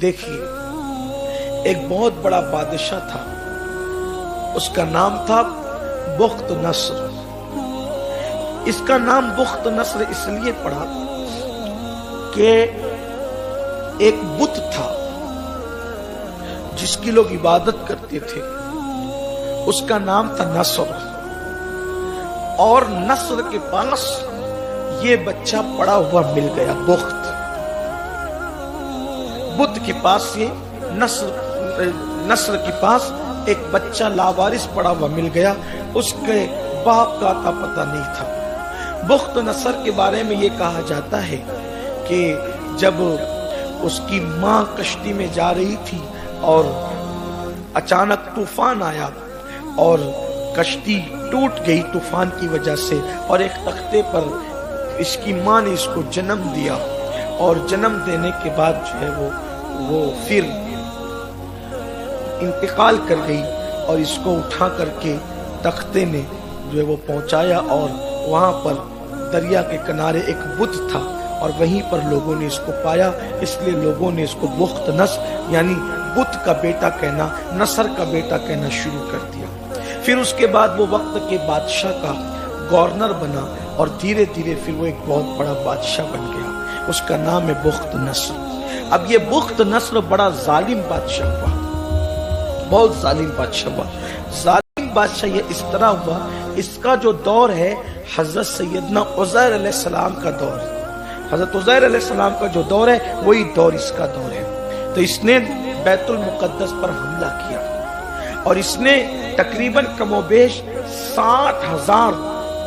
دیکھیے، ایک بہت بڑا بادشاہ تھا، اس کا نام تھا بخت نصر۔ اس کا نام بخت نصر اس لیے پڑا کہ ایک بت تھا جس کی لوگ عبادت کرتے تھے، اس کا نام تھا نصر، اور نصر کے پاس یہ بچہ پڑا ہوا مل گیا، بخت بت کے پاس یہ نصر کے پاس ایک بچہ لاوارث پڑا ہوا مل گیا، اس کے باپ کا اتا پتہ نہیں تھا۔ بخت نصر کے بارے میں یہ کہا جاتا ہے کہ جب اس کی ماں کشتی میں جا رہی تھی اور اچانک طوفان آیا اور کشتی ٹوٹ گئی طوفان کی وجہ سے، اور ایک تختے پر اس کی ماں نے اس کو جنم دیا، اور جنم دینے کے بعد جو ہے وہ پھر انتقال کر گئی، اور اس کو اٹھا کر کے تختے میں جو ہے وہ پہنچایا، اور وہاں پر دریا کے کنارے ایک بت تھا، اور وہیں پر لوگوں نے اس کو پایا، اس لیے لوگوں نے اس کو بخت نصر یعنی بت کا بیٹا کہنا، نصر کا بیٹا کہنا شروع کر دیا۔ پھر اس کے بعد وہ وقت کے بادشاہ کا گورنر بنا، اور دھیرے دھیرے پھر وہ ایک بہت بڑا بادشاہ بن گیا، اس کا نام ہے بخت نصر۔ اب یہ بخت نصر بڑا ظالم بادشاہ ہوا، بہت ظالم بادشاہ ہوا۔ ظالم بادشاہ یہ اس طرح ہوا، اس کا جو دور ہے حضرت سیدنا عزیر علیہ السلام کا دور ہے، حضرت عزیر علیہ السلام کا جو دور ہے وہی دور اس کا دور ہے۔ تو اس نے بیت المقدس پر حملہ کیا، اور اس نے تقریباً کم و بیش 60,000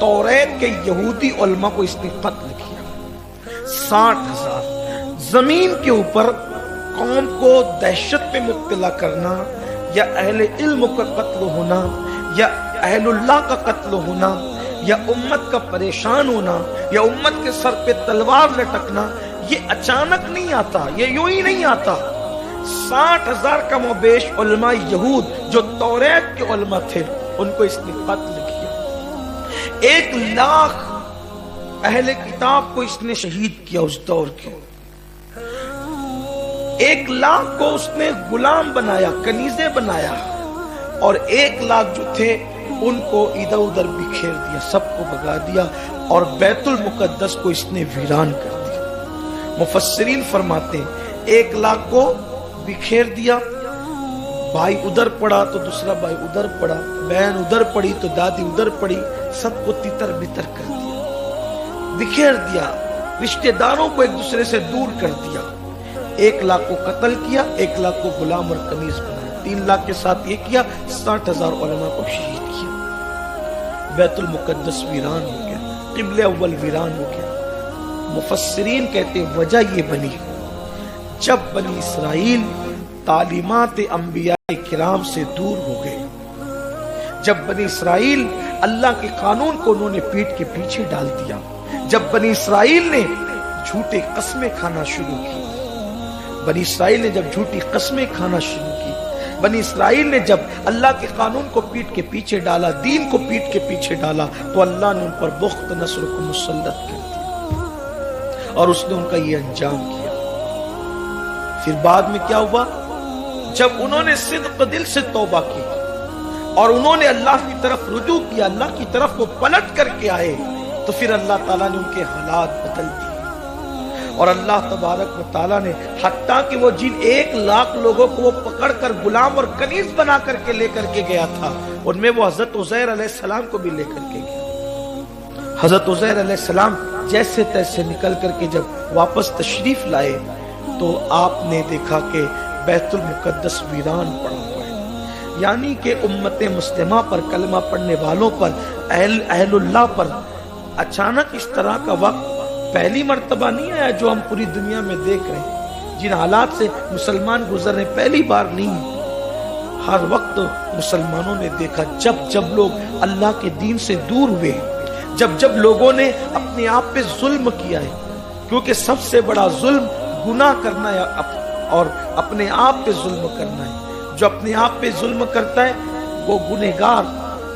توریت کے یہودی علماء کو اس نے قتل کیا۔ 60,000 زمین کے اوپر قوم کو دہشت میں مبتلا کرنا، یا اہل علم کا قتل ہونا، یا اہل اللہ کا قتل ہونا، یا امت کا پریشان ہونا، یا امت کے سر پہ تلوار لٹکنا، یہ اچانک نہیں آتا، یہ یوں ہی نہیں آتا۔ 60,000 کم و بیش علماء یہود جو توریت کے علماء تھے ان کو اس نے قتل کیا۔ 1,00,000 اہل کتاب کو اس نے شہید کیا اس دور کے۔ 1,00,000 کو اس نے غلام بنایا، کنیزیں بنایا، اور 1,00,000 جو تھے ان کو ادھر ادھر بکھیر دیا، سب کو بھگا دیا، اور بیت المقدس کو اس نے ویران کر دیا۔ مفسرین فرماتے ہیں 1,00,000 کو بکھیر دیا، بھائی ادھر پڑا تو دوسرا بھائی ادھر پڑا، بہن ادھر پڑی تو دادی ادھر پڑی، سب کو تتر بتر کر دیا، بکھیر دیا، رشتہ داروں کو ایک دوسرے سے دور کر دیا۔ 1,00,000 کو قتل کیا، 1,00,000 کو غلام اور کنیز بنایا، 3,00,000 کے ساتھ یہ کیا، 60,000 علماء کو شہید کیا۔ بیت المقدس ویران ہو گیا، قبلہ اول ویران ہو گیا۔ مفسرین کہتے ہیں وجہ یہ بنی جب بنی اسرائیل تعلیمات انبیاء کرام سے دور ہو گئے، جب بنی اسرائیل اللہ کے قانون کو انہوں نے پیٹ کے پیچھے ڈال دیا، جب بنی اسرائیل نے جھوٹے قسمیں کھانا شروع کی، بنی اسرائیل نے جب جھوٹی قسمیں کھانا شروع کی، بنی اسرائیل نے جب اللہ کے قانون کو پیٹ کے پیچھے ڈالا، دین کو پیٹ کے پیچھے ڈالا، تو اللہ نے ان پر بخت نصر کو مسلط کر دیا، اور اس نے ان کا یہ انجام کیا۔ پھر بعد میں کیا ہوا؟ جب انہوں نے صدق دل سے توبہ کی اور انہوں نے اللہ کی طرف رجوع کیا، اللہ کی طرف وہ پلٹ کر کے آئے، تو پھر اللہ تعالیٰ نے ان کے حالات بدل دیے، اور اللہ تبارک و تعالیٰ نے حتیٰ کہ وہ جن 1,00,000 لوگوں کو وہ پکڑ کر غلام اور کنیز بنا کر کے لے کر کے گیا تھا، ان میں وہ حضرت عزیر علیہ السلام کو بھی لے کر کے گیا۔ حضرت عزیر علیہ السلام جیسے تیسے نکل کر کے جب واپس تشریف لائے تو آپ نے دیکھا کہ بیت المقدس ویران پڑا ہوا ہے، یعنی کہ امت مسلمہ پر، کلمہ پڑھنے والوں پر، اہل اللہ پر اچانک اس طرح کا وقت پہلی مرتبہ نہیں آیا جو ہم پوری دنیا میں دیکھ رہے ہیں۔ جن حالات سے مسلمان گزر رہے پہلی بار نہیں، ہر وقت مسلمانوں نے دیکھا جب لوگ اللہ کے دین سے دور ہوئے، جب لوگوں نے اپنے آپ پہ ظلم کیا ہے، کیونکہ سب سے بڑا ظلم گناہ کرنا ہے اور اپنے آپ پہ ظلم کرنا ہے۔ جو اپنے آپ پہ ظلم کرتا ہے وہ گنہگار،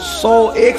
101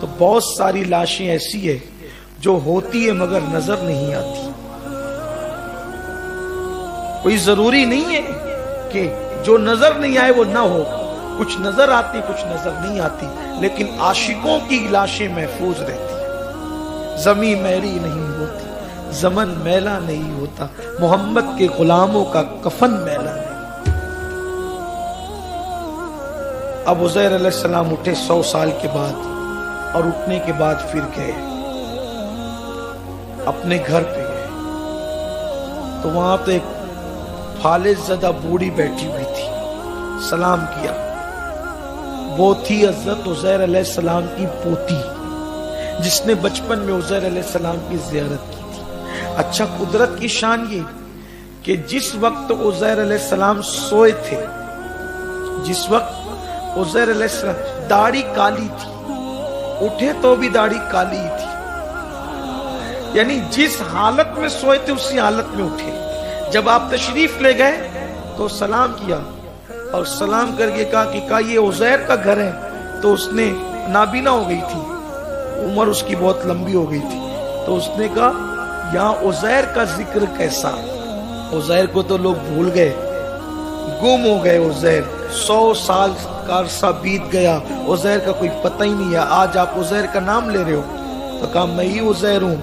تو بہت ساری لاشیں ایسی ہے جو ہوتی ہے مگر نظر نہیں آتی. کوئی ضروری نہیں ہے کہ جو نظر نہیں آئے وہ نہ ہو، کچھ نظر آتی کچھ نظر نہیں آتی، لیکن عاشقوں کی لاشیں محفوظ رہتی. زمین میری نہیں ہوتی، زمن میلا نہیں ہوتا، محمد کے غلاموں کا کفن میلا نہیں. اب عزیر علیہ السلام اٹھے 100 سال کے بعد، اور اٹھنے کے بعد پھر گئے اپنے گھر پہ گئے تو وہاں پہ ایک فالج زدہ بوڑھی بیٹھی ہوئی تھی. سلام کیا. وہ تھی حضرت عزیر علیہ السلام کی پوتی، جس نے بچپن میں عزیر علیہ السلام کی زیارت کی تھی. اچھا، قدرت کی شان یہ کہ جس وقت عزیر علیہ السلام سوئے تھے، جس وقت عزیر علیہ السلام داڑھی کالی تھی، اٹھے تو بھی داڑھی کالی تھی، یعنی جس حالت میں سوئے تھے اسی حالت میں اٹھے. جب آپ تشریف لے گئے تو سلام کیا، اور سلام کر کے کہا یہ عزیر کا گھر ہے. تو اس نے نابینا ہو گئی تھی، عمر اس کی بہت لمبی ہو گئی تھی، تو اس نے کہا یہاں عزیر کا ذکر کیسا؟ عزیر کو تو لوگ بھول گئے، گم ہو گئے. عزیر 100 سال کا عرصہ بیت گیا، عزیر کا کوئی پتہ ہی نہیں ہے. آج آپ عزیر کا نام لے رہے ہو. تو کہا میں ہی عزیر ہوں.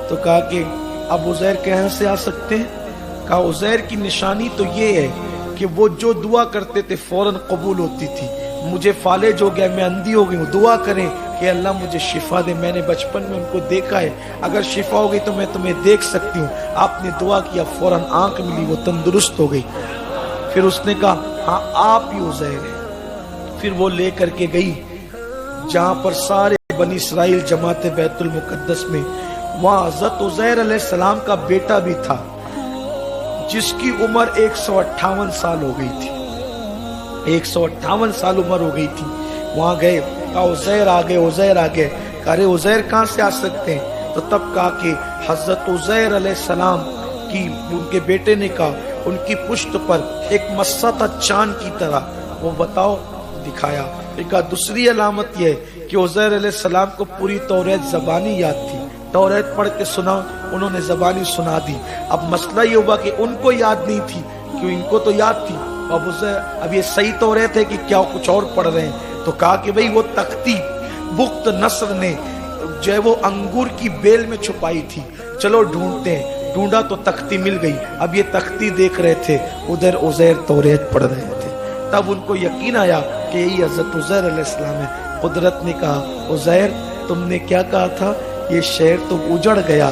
تو کہا کہ اب عزیر کہاں سے آ سکتے ہیں؟ کہا عزیر کی نشانی تو یہ ہے کہ وہ جو دعا کرتے تھے فوراً قبول ہوتی تھی. مجھے فالج ہو گیا، میں اندھی ہو گئی ہوں، دعا کریں کہ اللہ مجھے شفا دے. میں نے بچپن میں ان کو دیکھا ہے، اگر شفا ہو گئی تو میں تمہیں دیکھ سکتی ہوں. آپ نے دعا کیا، فوراً آنکھ ملی، وہ تندرست ہو گئی. پھر اس نے کہا ہاں آپ ہی عزیر ہیں. پھر وہ لے کر کے گئی جہاں پر سارے بنی اسرائیل جماعت بیت المقدس میں. وہاں حضرت عزیر علیہ السلام کا بیٹا بھی تھا جس کی عمر 158 سال ہو گئی تھی. 158 سال عمر ہو گئی تھی. وہاں گئے، کہا عزیر آ گئے، عزیر آ گئے. کہا رے عزیر کہاں سے آ سکتے ہیں؟ تو تب کہا کہ حضرت عزیر علیہ السلام کی، ان کے بیٹے نے کہا ان کی پشت پر ایک مسا تھا چاند کی طرح. وہ بتاؤ، دکھایا. ایک دوسری علامت یہ ہے کہ عزیر علیہ السلام کو پوری توریت زبانی یاد تھی. توریت پڑھ کے سنا، انہوں نے زبانی سنا دی. اب مسئلہ یہ ہوا کہ ان کو یاد نہیں تھی، کہ ان کو تو یاد تھی. اب یہ صحیح توریت ہے کہ کیا کچھ اور پڑھ رہے ہیں؟ تو کہا کہ بھئی وہ تختی بخت نصر نے جو ہے وہ انگور کی بیل میں چھپائی تھی، چلو ڈھونڈتے ہیں. ڈھونڈا تو تختی مل گئی. اب یہ تختی دیکھ رہے تھے، ادھر عزیر توریت پڑھ رہے تھے. تب ان کو یقین آیا کہ یہی حضرت عزیر علیہ السلام ہے. قدرت نے کہا عزیر تم نے کیا کہا تھا؟ یہ شہر تو اجڑ گیا،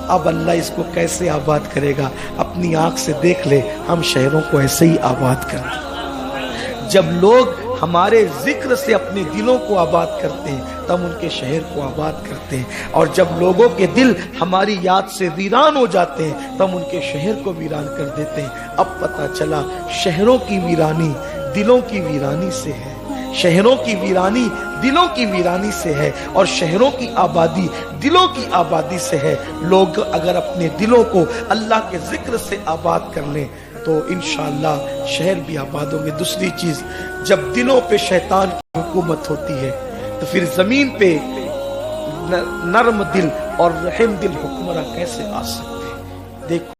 اب اللہ اس کو کیسے آباد کرے گا؟ اپنی آنکھ سے دیکھ لے، ہم شہروں کو ایسے ہی آباد کر دیں. جب لوگ ہمارے ذکر سے اپنے دلوں کو آباد کرتے ہیں تب ان کے شہر کو آباد کرتے ہیں، اور جب لوگوں کے دل ہماری یاد سے ویران ہو جاتے ہیں تب ان کے شہر کو ویران کر دیتے ہیں. اب پتہ چلا شہروں کی ویرانی دلوں کی ویرانی سے ہے، شہروں کی ویرانی دلوں کی ویرانی سے ہے، اور شہروں کی آبادی دلوں کی آبادی سے ہے. لوگ اگر اپنے دلوں کو اللہ کے ذکر سے آباد کر لیں تو انشاءاللہ شہر بھی آباد ہوں گے. دوسری چیز، جب دلوں پہ شیطان کی حکومت ہوتی ہے تو پھر زمین پہ نرم دل اور رحم دل حکمراں کیسے آ سکتے ہیں؟ دیکھو